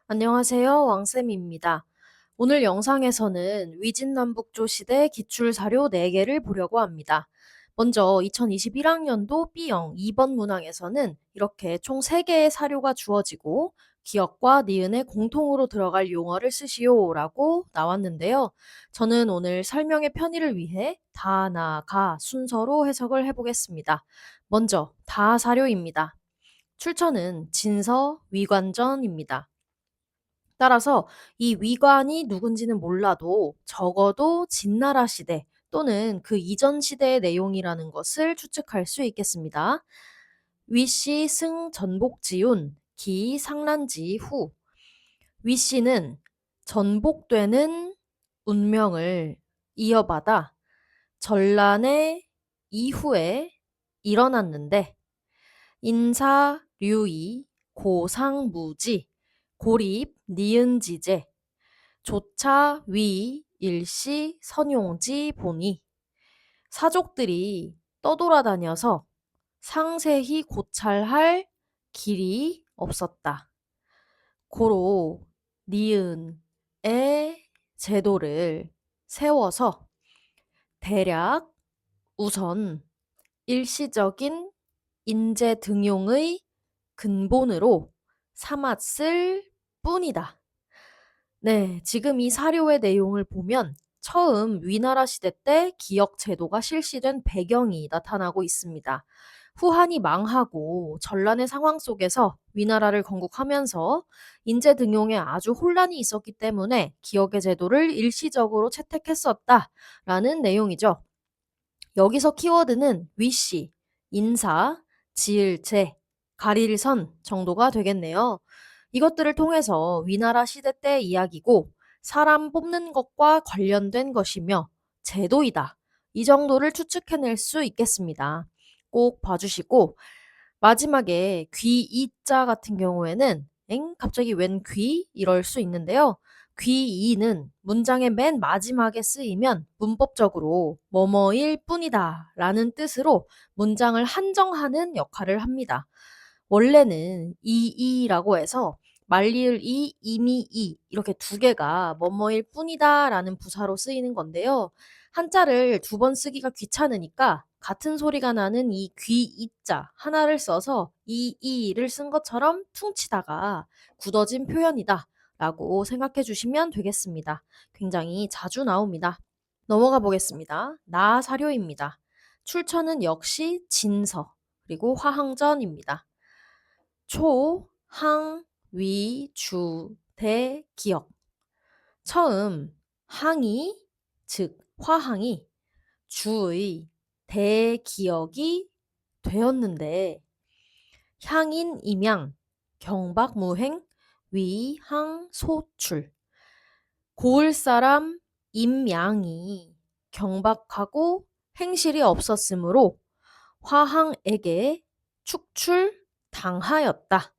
안녕하세요. 왕쌤입니다. 오늘 영상에서는 위진남북조 시대 기출사료 4개를 보려고 합니다. 먼저 2021학년도 B형 2번 문항에서는 이렇게 총 3개의 사료가 주어지고 기역과 니은에 공통으로 들어갈 용어를 쓰시오 라고 나왔는데요. 저는 오늘 설명의 편의를 위해 다, 나, 가 순서로 해석을 해보겠습니다. 먼저 다 사료입니다. 출처는 진서, 위관전입니다. 따라서 이 위관이 누군지는 몰라도 적어도 진나라 시대 또는 그 이전 시대의 내용이라는 것을 추측할 수 있겠습니다. 위씨 승 전복지운 기 상란지 후 위씨는 전복되는 운명을 이어받아 전란의 이후에 일어났는데 인사 류이 고상무지 고립 니은지제 조차 위 일시 선용지 보니 사족들이 떠돌아다녀서 상세히 고찰할 길이 없었다. 고로 니은의 제도를 세워서 대략 우선 일시적인 인재 등용의 근본으로 삼았을 뿐이다. 네, 지금 이 사료의 내용을 보면 처음 위나라 시대 때 기역 제도가 실시된 배경이 나타나고 있습니다. 후한이 망하고 전란의 상황 속에서 위나라를 건국하면서 인재 등용에 아주 혼란이 있었기 때문에 기역의 제도를 일시적으로 채택했었다라는 내용이죠. 여기서 키워드는 위씨, 인사, 지을체, 가릴선 정도가 되겠네요. 이것들을 통해서 위나라 시대 때 이야기고 사람 뽑는 것과 관련된 것이며 제도이다. 이 정도를 추측해낼 수 있겠습니다. 꼭 봐주시고 마지막에 귀이자 같은 경우에는 갑자기 웬 귀? 이럴 수 있는데요. 귀이는 문장의 맨 마지막에 쓰이면 문법적으로 뭐뭐일 뿐이다 라는 뜻으로 문장을 한정하는 역할을 합니다. 원래는 이이라고 해서 말리을 이, 이미 이 이렇게 두 개가 뭐뭐일 뿐이다 라는 부사로 쓰이는 건데요. 한자를 두 번 쓰기가 귀찮으니까 같은 소리가 나는 이 귀이자 하나를 써서 이이를 쓴 것처럼 퉁치다가 굳어진 표현이다 라고 생각해 주시면 되겠습니다. 굉장히 자주 나옵니다. 넘어가 보겠습니다. 나 사료입니다. 출처는 역시 진서 그리고 화항전입니다. 초, 항, 위, 주, 대, 기역. 처음 항이 즉 화항이 주의 대기역이 되었는데 향인 임양 경박무행 위항소출 고을 사람 임양이 경박하고 행실이 없었으므로 화항에게 축출 당하였다.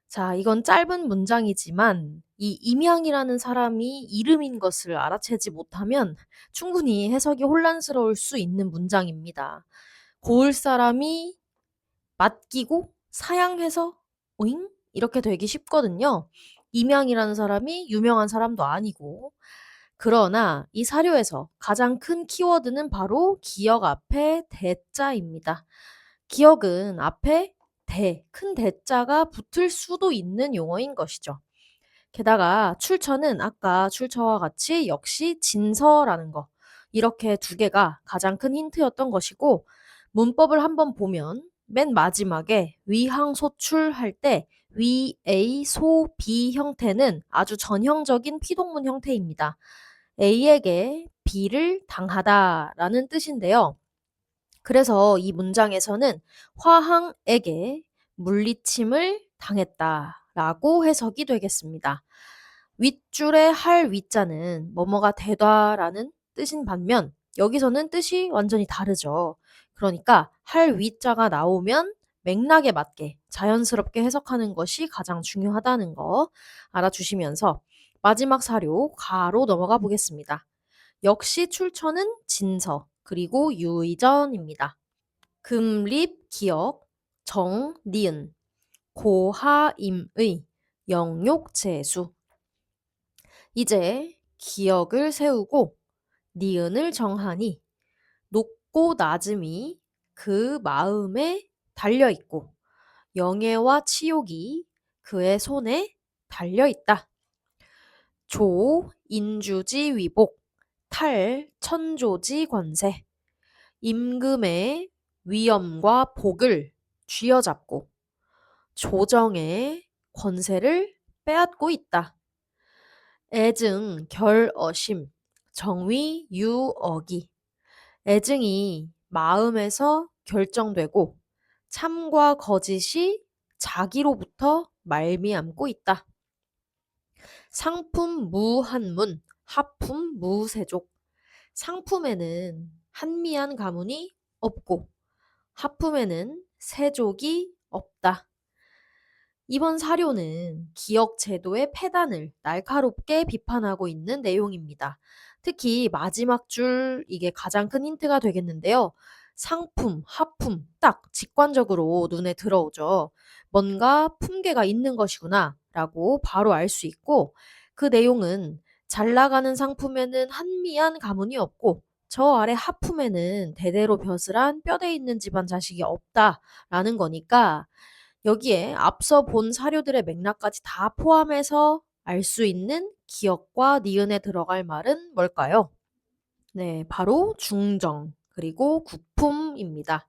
자, 이건 짧은 문장이지만 이 임양이라는 사람이 이름인 것을 알아채지 못하면 충분히 해석이 혼란스러울 수 있는 문장입니다. 고을 사람이 맡기고 사양해서 오잉? 이렇게 되기 쉽거든요. 임양이라는 사람이 유명한 사람도 아니고. 그러나 이 사료에서 가장 큰 키워드는 바로 기역 앞에 대자입니다. 기역은 앞에 큰 대자가 붙을 수도 있는 용어인 것이죠. 게다가 출처는 아까 출처와 같이 역시 진서라는 거. 이렇게 두 개가 가장 큰 힌트였던 것이고, 문법을 한번 보면 맨 마지막에 위항소출할 때 위, A, 소, B 형태는 아주 전형적인 피동문 형태입니다. A에게 B를 당하다라는 뜻인데요. 그래서 이 문장에서는 화항에게 물리침을 당했다라고 해석이 되겠습니다. 윗줄에 할 위자는 뭐뭐가 되다라는 뜻인 반면 여기서는 뜻이 완전히 다르죠. 그러니까 할 위자가 나오면 맥락에 맞게 자연스럽게 해석하는 것이 가장 중요하다는 거 알아주시면서 마지막 사료 가로 넘어가 보겠습니다. 역시 출처는 진서 그리고 유의전입니다. 금립 기역 정 니은 고하임의 영욕재수. 이제 기역을 세우고 니은을 정하니 높고 낮음이 그 마음에 달려있고 영예와 치욕이 그의 손에 달려있다. 조, 인주지 위복, 탈, 천조지 권세. 임금의 위엄과 복을 쥐어잡고 조정의 권세를 빼앗고 있다. 애증, 결어심, 정위, 유어기. 애증이 마음에서 결정되고 참과 거짓이 자기로부터 말미암고 있다. 상품 무한문, 하품 무세족. 상품에는 한미한 가문이 없고 하품에는 세족이 없다. 이번 사료는 기역 제도의 폐단을 날카롭게 비판하고 있는 내용입니다. 특히 마지막 줄 이게 가장 큰 힌트가 되겠는데요. 상품, 하품 딱 직관적으로 눈에 들어오죠. 뭔가 품계가 있는 것이구나 라고 바로 알 수 있고 그 내용은 잘 나가는 상품에는 한미한 가문이 없고 저 아래 하품에는 대대로 벼슬한 뼈대 있는 집안 자식이 없다라는 거니까 여기에 앞서 본 사료들의 맥락까지 다 포함해서 알 수 있는 기역과 니은에 들어갈 말은 뭘까요? 네, 바로 중정, 그리고 구품입니다.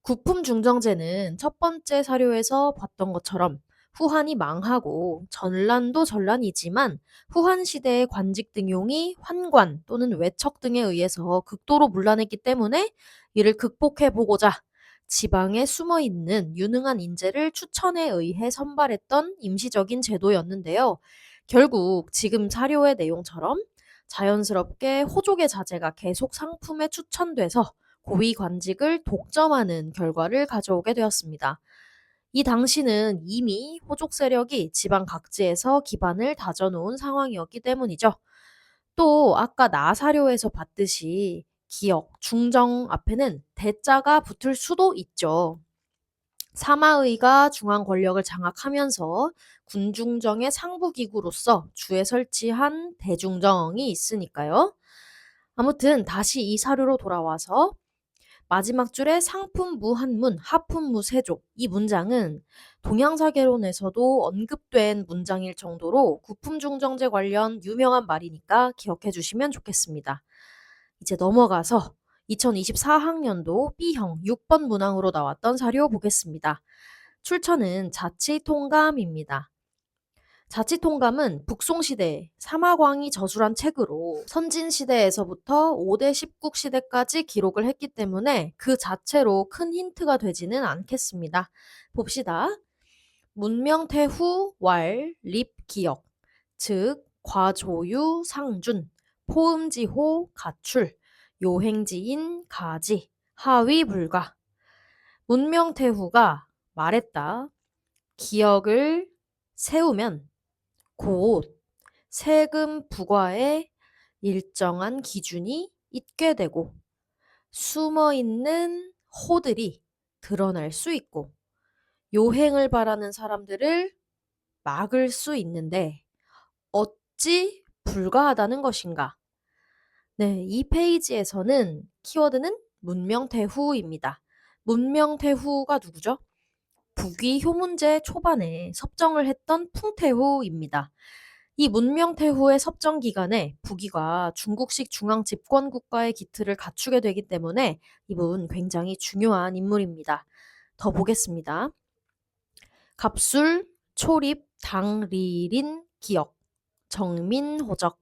구품 중정제는 첫 번째 사료에서 봤던 것처럼 후한이 망하고 전란도 전란이지만 후한 시대의 관직 등용이 환관 또는 외척 등에 의해서 극도로 문란했기 때문에 이를 극복해 보고자 지방에 숨어 있는 유능한 인재를 추천에 의해 선발했던 임시적인 제도였는데요. 결국 지금 사료의 내용처럼 자연스럽게 호족의 자제가 계속 상품에 추천돼서 고위 관직을 독점하는 결과를 가져오게 되었습니다. 이 당시는 이미 호족 세력이 지방 각지에서 기반을 다져놓은 상황이었기 때문이죠. 또 아까 나사료에서 봤듯이 기역, 중정 앞에는 대자가 붙을 수도 있죠. 사마의가 중앙 권력을 장악하면서 군중정의 상부기구로서 주에 설치한 대중정이 있으니까요. 아무튼 다시 이 사료로 돌아와서 마지막 줄에 상품 무한문, 하품 무세족 이 문장은 동양사계론에서도 언급된 문장일 정도로 구품중정제 관련 유명한 말이니까 기억해 주시면 좋겠습니다. 이제 넘어가서 2024학년도 B형 6번 문항으로 나왔던 사료 보겠습니다. 출처는 자치통감입니다. 자치통감은 북송시대 사마광이 저술한 책으로 선진시대에서부터 5대 10국 시대까지 기록을 했기 때문에 그 자체로 큰 힌트가 되지는 않겠습니다. 봅시다. 문명태후 왈 립기역 즉 과조유 상준 포음지호 가출 요행지인 가지 하위불가 문명태후가 말했다. 기역을 세우면 곧 세금 부과에 일정한 기준이 있게 되고 숨어 있는 호들이 드러날 수 있고 요행을 바라는 사람들을 막을 수 있는데 어찌 불가하다는 것인가? 네, 이 페이지에서는 키워드는 문명태후입니다. 문명태후가 누구죠? 북위 효문제 초반에 섭정을 했던 풍태후입니다. 이 문명태후의 섭정 기간에 북위가 중국식 중앙 집권 국가의 기틀을 갖추게 되기 때문에 이분 굉장히 중요한 인물입니다. 더 보겠습니다. 갑술, 초립, 당리린, 기역, 정민호적.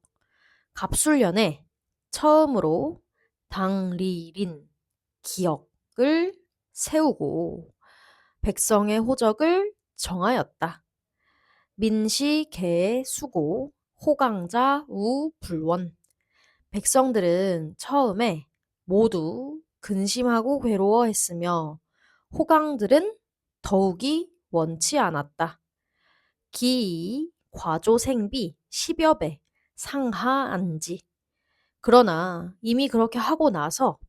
갑술년에 처음으로 당리린, 기역을 세우고 백성의 호적을 정하였다. 민시, 개, 수고, 호강자, 우, 불원. 백성들은 처음에 모두 근심하고 괴로워했으며 호강들은 더욱이 원치 않았다. 기, 과조 생비, 10여 배, 상하 안지. 그러나 이미 그렇게 하고 나서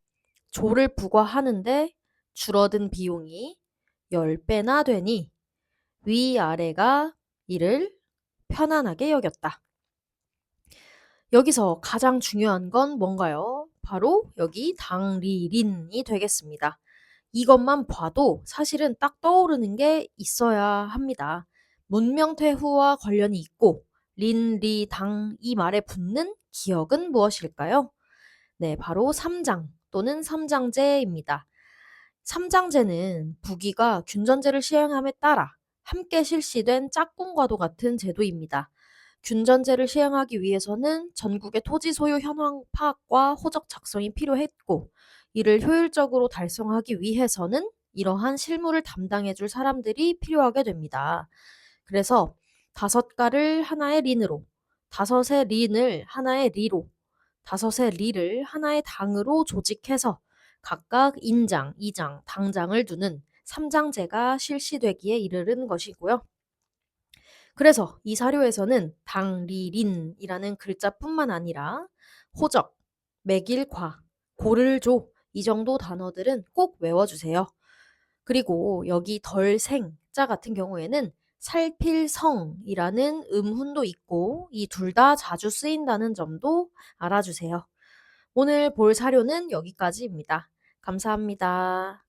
조를 부과하는데 줄어든 비용이 10배나 되니 위아래가 이를 편안하게 여겼다. 여기서 가장 중요한 건 뭔가요? 바로 여기 당리린이 되겠습니다. 이것만 봐도 사실은 딱 떠오르는 게 있어야 합니다. 문명퇴후와 관련이 있고 린, 리, 당 이 말에 붙는 기억은 무엇일까요? 네, 바로 삼장 또는 삼장제입니다. 삼장제는 부귀가 균전제를 시행함에 따라 함께 실시된 짝꿍과도 같은 제도입니다. 균전제를 시행하기 위해서는 전국의 토지 소유 현황 파악과 호적 작성이 필요했고, 이를 효율적으로 달성하기 위해서는 이러한 실무를 담당해 줄 사람들이 필요하게 됩니다. 그래서 다섯 가를 하나의 린으로, 다섯의 린을 하나의 리로, 다섯의 리를 하나의 당으로 조직해서 각각 인장, 이장, 당장을 두는 삼장제가 실시되기에 이르는 것이고요. 그래서 이 사료에서는 당리린이라는 글자뿐만 아니라 호적, 매길과, 고를조 이 정도 단어들은 꼭 외워주세요. 그리고 여기 덜생자 같은 경우에는 살필성이라는 음훈도 있고 이 둘 다 자주 쓰인다는 점도 알아주세요. 오늘 볼 사료는 여기까지입니다. 감사합니다.